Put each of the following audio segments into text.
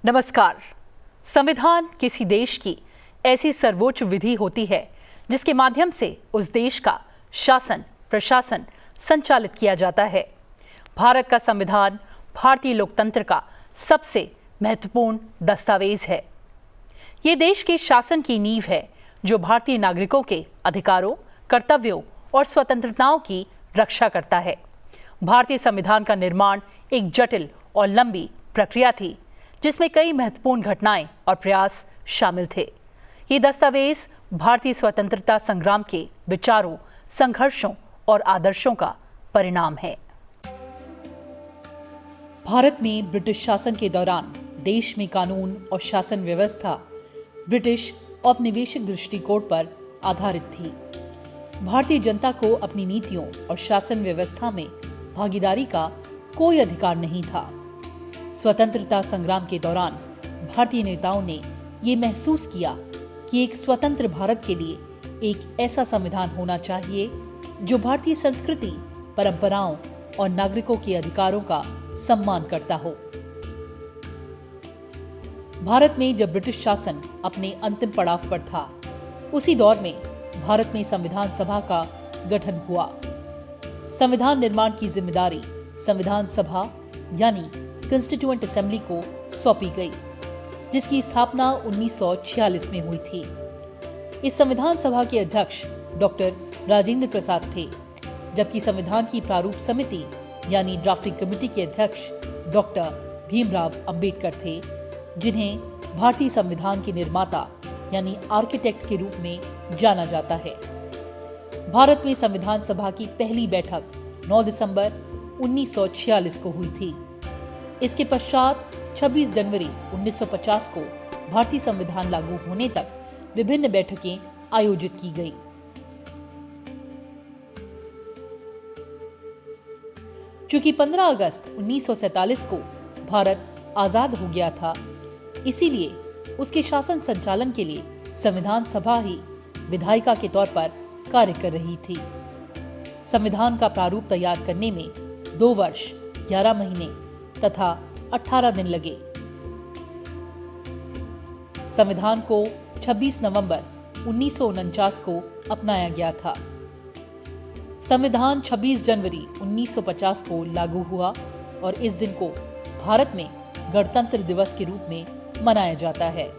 नमस्कार। संविधान किसी देश की ऐसी सर्वोच्च विधि होती है जिसके माध्यम से उस देश का शासन प्रशासन संचालित किया जाता है। भारत का संविधान भारतीय लोकतंत्र का सबसे महत्वपूर्ण दस्तावेज है। ये देश के शासन की नींव है जो भारतीय नागरिकों के अधिकारों, कर्तव्यों और स्वतंत्रताओं की रक्षा करता है। भारतीय संविधान का निर्माण एक जटिल और लंबी प्रक्रिया थी जिसमें कई महत्वपूर्ण घटनाएं और प्रयास शामिल थे। ये दस्तावेज भारतीय स्वतंत्रता संग्राम के विचारों, संघर्षों और आदर्शों का परिणाम है। भारत में ब्रिटिश शासन के दौरान देश में कानून और शासन व्यवस्था ब्रिटिश औपनिवेशिक दृष्टिकोण पर आधारित थी। भारतीय जनता को अपनी नीतियों और शासन व्यवस्था में भागीदारी का कोई अधिकार नहीं था। स्वतंत्रता संग्राम के दौरान भारतीय नेताओं ने ये महसूस किया कि एक स्वतंत्र भारत के लिए एक ऐसा संविधान होना चाहिए जो भारतीय संस्कृति, परंपराओं और नागरिकों के अधिकारों का सम्मान करता हो। भारत में जब ब्रिटिश शासन अपने अंतिम पड़ाव पर था, उसी दौर में भारत में संविधान सभा का गठन हुआ। संविधान निर्माण की जिम्मेदारी संविधान सभा यानी कॉन्स्टिट्यूएंट असेंबली को सौंपी गई, जिसकी स्थापना 1946 में हुई थी। इस संविधान सभा के अध्यक्ष डॉक्टर राजेंद्र प्रसाद थे, जबकि संविधान की प्रारूप समिति यानी ड्राफ्टिंग कमेटी के अध्यक्ष डॉक्टर भीमराव अंबेडकर थे, जिन्हें भारतीय संविधान के निर्माता यानी आर्किटेक्ट के रूप में जाना जाता है। भारत में संविधान सभा की पहली बैठक 9 दिसंबर 1946 को हुई थी। इसके पश्चात 26 जनवरी 1950 को भारतीय संविधान लागू होने तक विभिन्न बैठकें आयोजित की गई। चूंकि 15 अगस्त 1947 को भारत आजाद हो गया था, इसीलिए उसके शासन संचालन के लिए संविधान सभा ही विधायिका के तौर पर कार्य कर रही थी। संविधान का प्रारूप तैयार करने में 2 वर्ष 11 महीने तथा 18 दिन लगे। संविधान को 26 नवंबर 1949 को अपनाया गया था। संविधान 26 जनवरी 1950 को लागू हुआ और इस दिन को भारत में गणतंत्र दिवस के रूप में मनाया जाता है।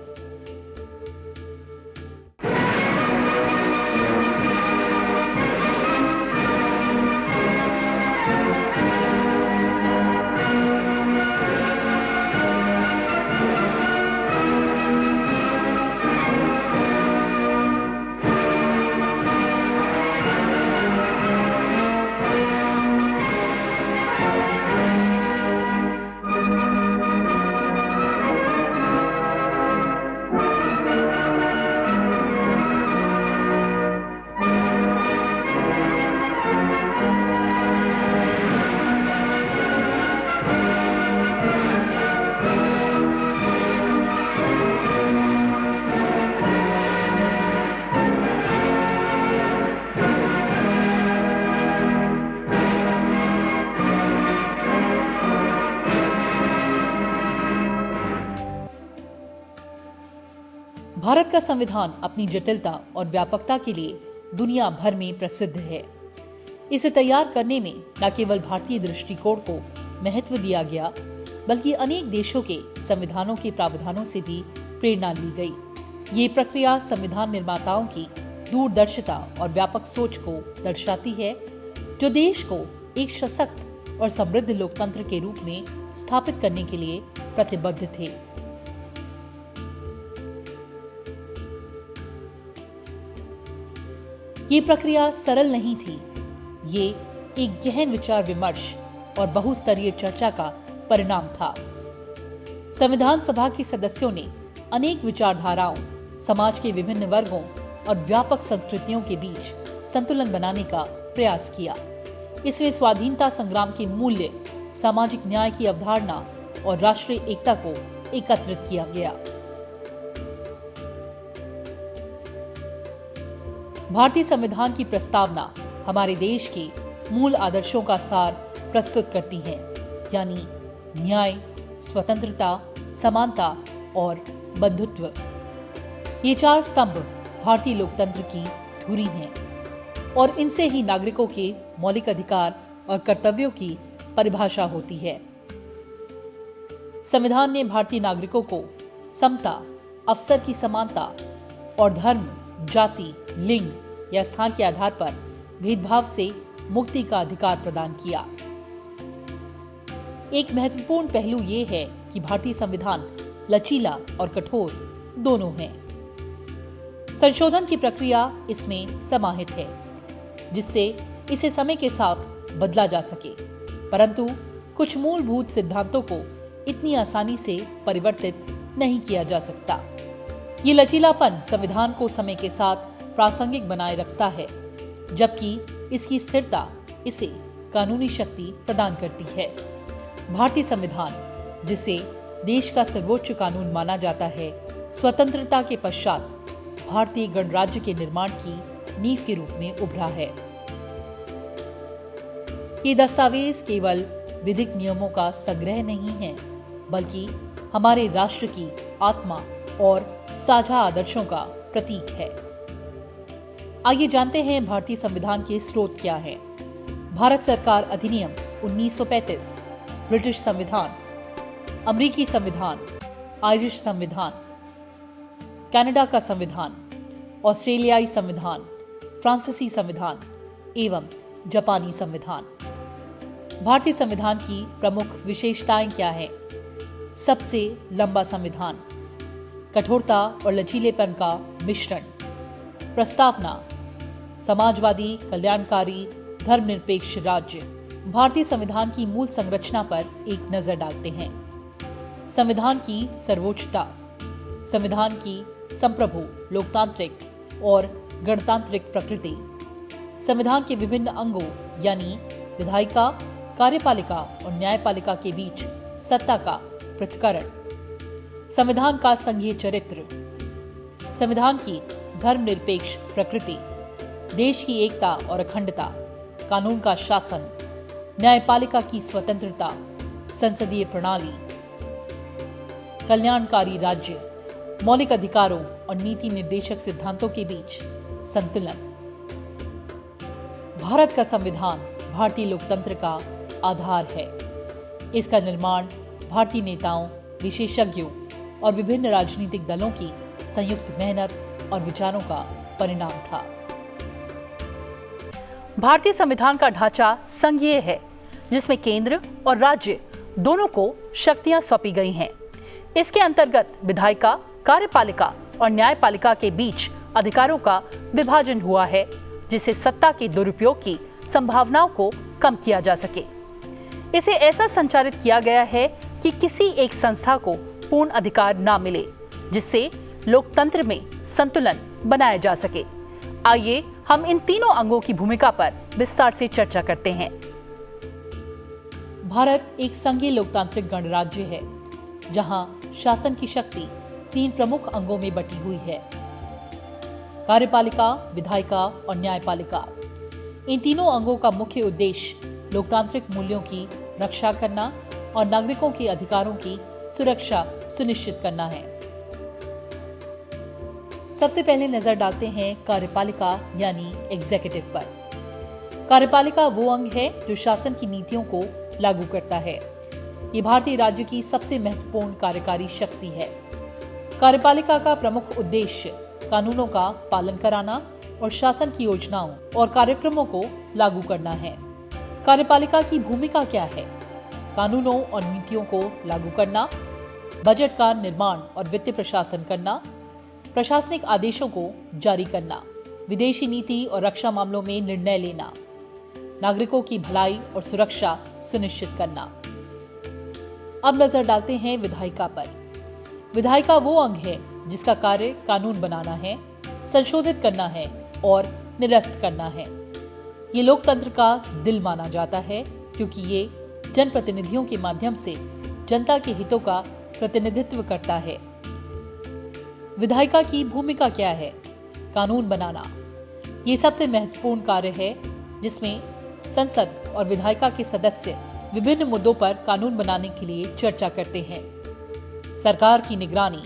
भारत का संविधान अपनी जटिलता और व्यापकता के लिए दुनिया भर में प्रसिद्ध है। इसे तैयार करने में न केवल भारतीय दृष्टिकोण को महत्व दिया गया, बल्कि अनेक देशों के संविधानों के प्रावधानों से भी प्रेरणा ली गई। ये प्रक्रिया संविधान निर्माताओं की दूरदर्शिता और व्यापक सोच को दर्शाती है, जो देश को एक सशक्त और समृद्ध लोकतंत्र के रूप में स्थापित करने के लिए प्रतिबद्ध थे। ये प्रक्रिया सरल नहीं थी। ये एक गहन विचार विमर्श और बहुस्तरीय चर्चा का परिणाम था। संविधान सभा के सदस्यों ने अनेक विचारधाराओं, समाज के विभिन्न वर्गों और व्यापक संस्कृतियों के बीच संतुलन बनाने का प्रयास किया। इसमें स्वाधीनता संग्राम के मूल्य, सामाजिक न्याय की अवधारणा और राष्ट्रीय एकता को एकत्रित किया गया। भारतीय संविधान की प्रस्तावना हमारे देश के मूल आदर्शों का सार प्रस्तुत करती है, यानी न्याय, स्वतंत्रता, समानता और बंधुत्व। ये 4 स्तंभ भारतीय लोकतंत्र की धुरी हैं और इनसे ही नागरिकों के मौलिक अधिकार और कर्तव्यों की परिभाषा होती है। संविधान ने भारतीय नागरिकों को समता, अवसर की समानता और धर्म, जाति, लिंग या स्थान के आधार पर भेदभाव से मुक्ति का अधिकार प्रदान किया। एक महत्वपूर्ण पहलू ये है कि भारतीय संविधान लचीला और कठोर दोनों है। संशोधन की प्रक्रिया इसमें समाहित है, जिससे इसे समय के साथ बदला जा सके, परंतु कुछ मूलभूत सिद्धांतों को इतनी आसानी से परिवर्तित नहीं किया जा सकता। ये लचीलापन संविधान को समय के साथ प्रासंगिक बनाए रखता है, जबकि इसकी स्थिरता इसे कानूनी शक्ति प्रदान करती है। भारतीय संविधान, जिसे देश का सर्वोच्च कानून माना जाता है, स्वतंत्रता के पश्चात भारतीय गणराज्य के निर्माण की नींव के रूप में उभरा है। ये दस्तावेज केवल विधिक नियमों का संग्रह नहीं है, बल्कि हमारे राष्ट्र की आत्मा और साझा आदर्शों का प्रतीक है। आइए जानते हैं भारतीय संविधान के स्रोत क्या हैं। भारत सरकार अधिनियम 1935, ब्रिटिश संविधान, अमेरिकी संविधान, आयरिश संविधान, कनाडा का संविधान, ऑस्ट्रेलियाई संविधान, फ्रांसीसी संविधान एवं जापानी संविधान। भारतीय संविधान की प्रमुख विशेषताएं क्या हैं? सबसे लंबा संविधान, कठोरता और लचीलेपन का मिश्रण, प्रस्तावना, समाजवादी, कल्याणकारी, धर्मनिरपेक्ष राज्य। भारतीय संविधान की मूल संरचना पर एक नजर डालते हैं। संविधान की सर्वोच्चता, संविधान की संप्रभु, लोकतांत्रिक और गणतांत्रिक प्रकृति, संविधान के विभिन्न अंगों यानी विधायिका, कार्यपालिका और न्यायपालिका के बीच सत्ता का पृथक्करण, संविधान का संघीय चरित्र, संविधान की धर्मनिरपेक्ष प्रकृति, देश की एकता और अखंडता, कानून का शासन, न्यायपालिका की स्वतंत्रता, संसदीय प्रणाली, कल्याणकारी राज्य, मौलिक अधिकारों और नीति निर्देशक सिद्धांतों के बीच संतुलन। भारत का संविधान भारतीय लोकतंत्र का आधार है। इसका निर्माण भारतीय नेताओं, विशेषज्ञों और विभिन्न राजनीतिक दलों की संयुक्त मेहनत और विचारों का परिणाम था। भारतीय संविधान का ढांचा संघीय है, जिसमें केंद्र और राज्य दोनों को शक्तियां सौंपी गई हैं। इसके अंतर्गत विधायिका, कार्यपालिका और न्यायपालिका के बीच अधिकारों का विभाजन हुआ है, जिससे सत्ता के दुरुपयोग की संभावनाओं को कम किया जा सके। इसे ऐसा संचालित किया गया है कि किसी एक संस्था को पूर्ण अधिकार ना मिले, जिससे लोकतंत्र में संतुलन बनाया जा सके। आइए हम इन तीनों अंगों की भूमिका पर विस्तार से चर्चा करते हैं। भारत एक संघीय लोकतांत्रिक गणराज्य है, जहां शासन की शक्ति 3 प्रमुख अंगों में बटी हुई है: कार्यपालिका, विधायिका और न्यायपालिका। इन तीनों अंगों का मुख्य उद्देश्य लोकतांत्रिक मूल्यों की रक्षा करना और नागरिकों के अधिकारों की सुरक्षा सुनिश्चित करना है। सबसे पहले नजर डालते हैं कार्यपालिका यानी एग्जीक्यूटिव पर। कार्यपालिका वो अंग है जो शासन की नीतियों को लागू करता है। ये भारतीय राज्य की सबसे महत्वपूर्ण कार्यकारी शक्ति है। कार्यपालिका का प्रमुख उद्देश्य कानूनों का पालन कराना और शासन की योजनाओं और कार्यक्रमों को लागू करना है। कार्यपालिका की भूमिका क्या है? कानूनों और नीतियों को लागू करना, बजट का निर्माण और वित्तीय प्रशासन करना, प्रशासनिक आदेशों को जारी करना, विदेशी नीति और रक्षा मामलों में निर्णय लेना, नागरिकों की भलाई और सुरक्षा सुनिश्चित करना। अब नजर डालते हैं विधायिका पर। विधायिका वो अंग है जिसका कार्य कानून बनाना है, संशोधित करना है और निरस्त करना है। ये लोकतंत्र का दिल माना जाता है, क्योंकि ये जनप्रतिनिधियों के माध्यम से जनता के हितों का प्रतिनिधित्व करता है। विधायिका की भूमिका क्या है? कानून बनाना। ये सबसे महत्वपूर्ण कार्य है, जिसमें संसद और विधायिका के सदस्य विभिन्न मुद्दों पर कानून बनाने के लिए चर्चा करते हैं। सरकार की निगरानी।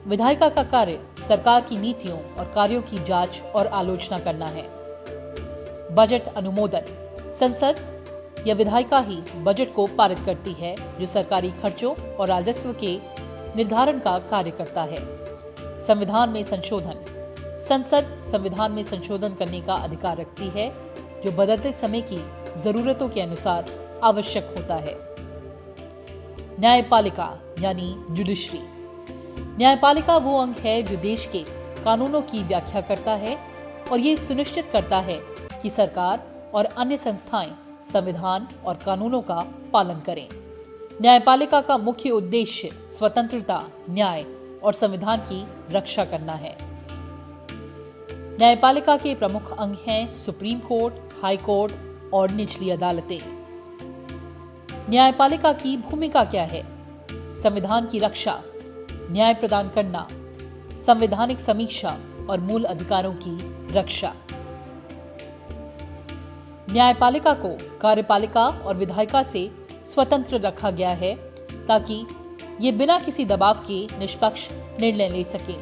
विधायिका का कार्य सरकार की नीतियों और कार्यों की जांच और आलोचना करना है। बजट अनुमोदन। संसद या विधायिका ही बजट को पारित करती है, जो सरकारी खर्चों और राजस्व के निर्धारण का कार्य करता है। संविधान में संशोधन। संसद संविधान में संशोधन करने का अधिकार रखती है, जो बदलते समय की जरूरतों के अनुसार आवश्यक होता है। न्यायपालिका यानी जुडिशरी। न्यायपालिका वो अंग है जो देश के कानूनों की व्याख्या करता है और ये सुनिश्चित करता है कि सरकार और अन्य संस्थाएं संविधान और कानूनों का पालन करें। न्यायपालिका का मुख्य उद्देश्य स्वतंत्रता, न्याय और संविधान की रक्षा करना है। न्यायपालिका के प्रमुख अंग हैं सुप्रीम कोर्ट, हाई कोर्ट और निचली अदालतें। न्यायपालिका की भूमिका क्या है? संविधान की रक्षा, न्याय प्रदान करना, संवैधानिक समीक्षा और मूल अधिकारों की रक्षा। न्यायपालिका को कार्यपालिका और विधायिका से स्वतंत्र रखा गया है ताकि ये बिना किसी दबाव के निष्पक्ष निर्णय ले सके।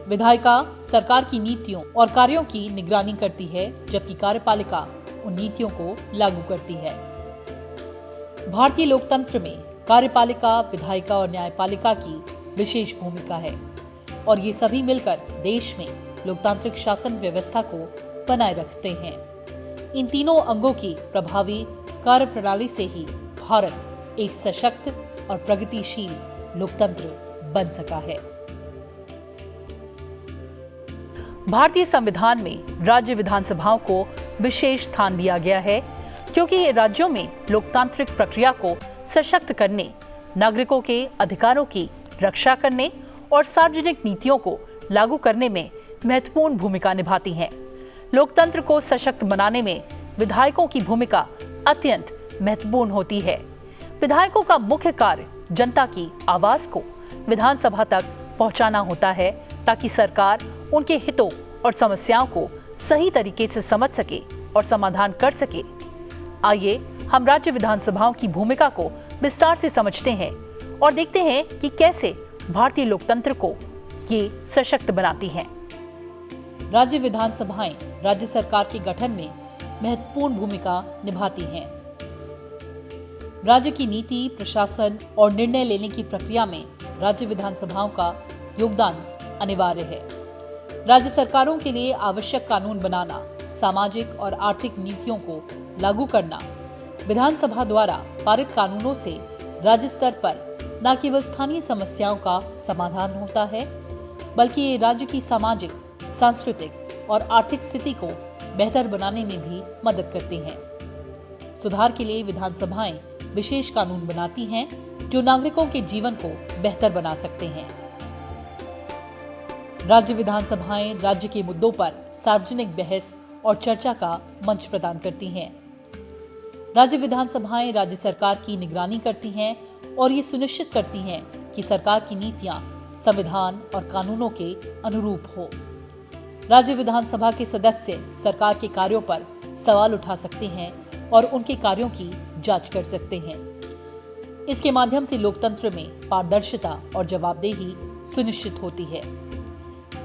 विधायिका सरकार की नीतियों और कार्यों की निगरानी करती है, जबकि कार्यपालिका उन नीतियों को लागू करती है। भारतीय लोकतंत्र में कार्यपालिका, विधायिका और न्यायपालिका की विशेष भूमिका है और ये सभी मिलकर देश में लोकतांत्रिक शासन व्यवस्था को बनाए रखते हैं। इन तीनों अंगों की प्रभावी कार्यप्रणाली से ही भारत एक सशक्त और प्रगतिशील लोकतंत्र बन सका है। भारतीय संविधान में राज्य विधानसभाओं को विशेष स्थान दिया गया है, क्योंकि ये राज्यों में लोकतांत्रिक प्रक्रिया को सशक्त करने, नागरिकों के अधिकारों की रक्षा करने और सार्वजनिक नीतियों को लागू करने में महत्वपूर्ण भूमिका निभाती हैं। लोकतंत्र को सशक्त बनाने में विधायकों की भूमिका अत्यंत महत्वपूर्ण होती है। विधायकों का मुख्य कार्य जनता की आवाज को विधानसभा तक पहुंचाना होता है, ताकि सरकार उनके हितों और समस्याओं को सही तरीके से समझ सके और समाधान कर सके। आइए हम राज्य विधानसभाओं की भूमिका को विस्तार से समझते हैं और देखते हैं कि कैसे भारतीय लोकतंत्र को ये सशक्त बनाती हैं। राज्य विधानसभाएं राज्य सरकार के गठन में महत्वपूर्ण भूमिका निभाती हैं। राज्य की नीति, प्रशासन और निर्णय लेने की प्रक्रिया में राज्य विधानसभाओं का योगदान अनिवार्य है। राज्य सरकारों के लिए आवश्यक कानून बनाना, सामाजिक और आर्थिक नीतियों को लागू करना, विधानसभा द्वारा पारित कानूनों से राज्य स्तर पर न केवल स्थानीय समस्याओं का समाधान होता है, बल्कि ये राज्य की सामाजिक, सांस्कृतिक और आर्थिक स्थिति को बेहतर बनाने में भी मदद करते हैं। सुधार के लिए विधानसभाएं विशेष कानून बनाती हैं, जो नागरिकों के जीवन को बेहतर बना सकते हैं। राज्य विधानसभाएं राज्य के मुद्दों पर सार्वजनिक बहस और चर्चा का मंच प्रदान करती हैं। राज्य विधानसभाएं राज्य सरकार की निगरानी करती हैं और ये सुनिश्चित करती हैं कि सरकार की नीतियां संविधान और कानूनों के अनुरूप हो। राज्य विधानसभा के सदस्य सरकार के कार्यों पर सवाल उठा सकते हैं और उनके कार्यों की जांच कर सकते हैं। इसके माध्यम से लोकतंत्र में पारदर्शिता और जवाबदेही सुनिश्चित होती है।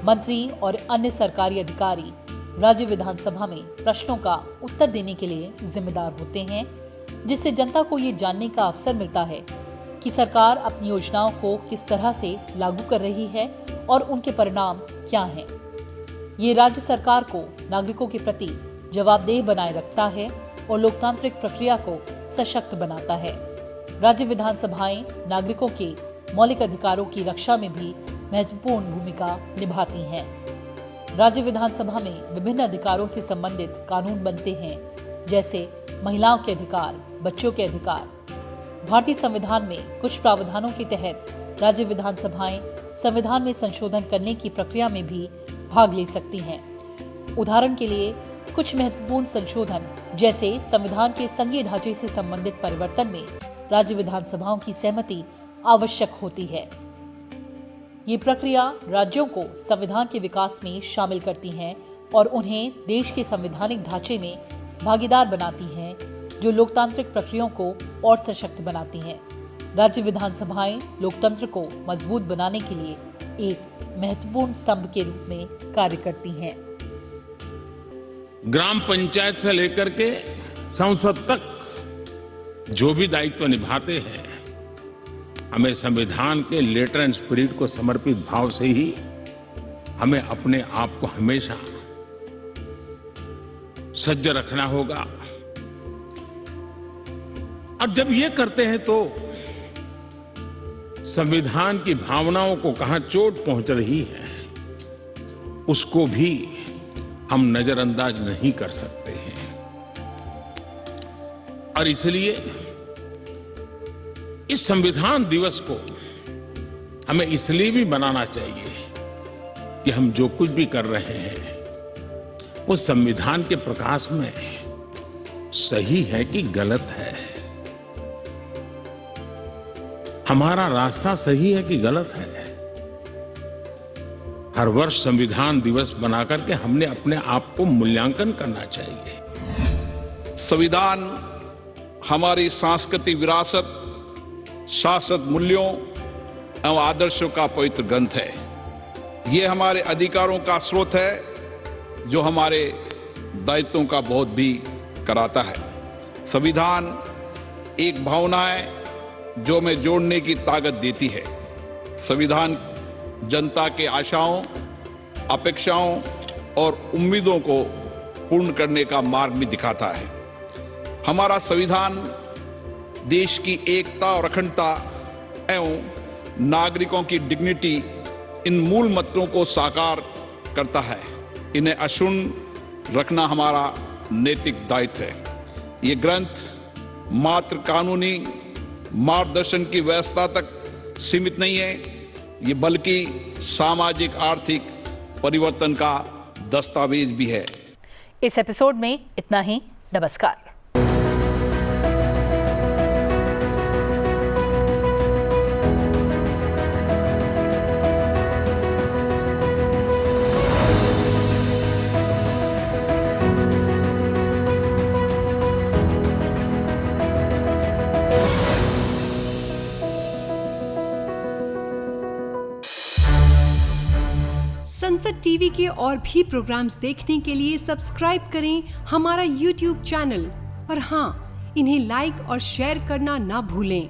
मंत्री और अन्य सरकारी अधिकारी राज्य विधानसभा में प्रश्नों का उत्तर देने के लिए जिम्मेदार होते हैं, जिससे जनता को ये जानने का अवसर मिलता है कि सरकार अपनी योजनाओं को किस तरह से लागू कर रही है और उनके परिणाम क्या हैं। ये राज्य सरकार को नागरिकों के प्रति जवाबदेह बनाए रखता है और लोकतांत्रिक प्रक्रिया को सशक्त बनाता है। राज्य विधानसभाएं नागरिकों के मौलिक अधिकारों की रक्षा में भी महत्वपूर्ण भूमिका निभाती हैं। राज्य विधानसभा में विभिन्न अधिकारों से संबंधित कानून बनते हैं, जैसे महिलाओं के अधिकार, बच्चों के अधिकार। भारतीय संविधान में कुछ प्रावधानों के तहत राज्य विधानसभाएं संविधान में संशोधन करने की प्रक्रिया में भी भाग ले सकती हैं। उदाहरण के लिए कुछ महत्वपूर्ण संशोधन, जैसे संविधान के संघीय ढांचे से संबंधित परिवर्तन में राज्य विधानसभाओं की सहमति आवश्यक होती है। ये प्रक्रिया राज्यों को संविधान के विकास में शामिल करती हैं और उन्हें देश के संवैधानिक ढांचे में भागीदार बनाती हैं। जो लोकतांत्रिक प्रक्रियाओं को और सशक्त बनाती हैं। राज्य विधानसभाएं लोकतंत्र को मजबूत बनाने के लिए एक महत्वपूर्ण स्तंभ के रूप में कार्य करती हैं। ग्राम पंचायत से लेकर के संसद तक जो भी दायित्व निभाते हैं, हमें संविधान के लेटर एंड स्पिरिट को समर्पित भाव से ही हमें अपने आप को हमेशा सज्ज रखना होगा। और जब ये करते हैं तो संविधान की भावनाओं को कहां चोट पहुंच रही है, उसको भी हम नजरअंदाज नहीं कर सकते हैं। और इसलिए इस संविधान दिवस को हमें इसलिए भी मनाना चाहिए कि हम जो कुछ भी कर रहे हैं वो संविधान के प्रकाश में सही है कि गलत है, हमारा रास्ता सही है कि गलत है। हर वर्ष संविधान दिवस बनाकर के हमने अपने आप को मूल्यांकन करना चाहिए। संविधान हमारी सांस्कृतिक विरासत, शाश्वत मूल्यों एवं आदर्शों का पवित्र ग्रंथ है। ये हमारे अधिकारों का स्रोत है जो हमारे दायित्वों का बोध भी कराता है। संविधान एक भावना है जो हमें जोड़ने की ताकत देती है। संविधान जनता के आशाओं, अपेक्षाओं और उम्मीदों को पूर्ण करने का मार्ग भी दिखाता है। हमारा संविधान देश की एकता और अखंडता एवं नागरिकों की डिग्निटी, इन मूल मंत्रों को साकार करता है। इन्हें अक्षुण्ण रखना हमारा नैतिक दायित्व है। ये ग्रंथ मात्र कानूनी मार्गदर्शन की व्यवस्था तक सीमित नहीं है, ये बल्कि सामाजिक आर्थिक परिवर्तन का दस्तावेज भी है। इस एपिसोड में इतना ही। नमस्कार। संसद टीवी के और भी प्रोग्राम्स देखने के लिए सब्सक्राइब करें हमारा YouTube चैनल और हाँ, इन्हें लाइक और शेयर करना ना भूलें।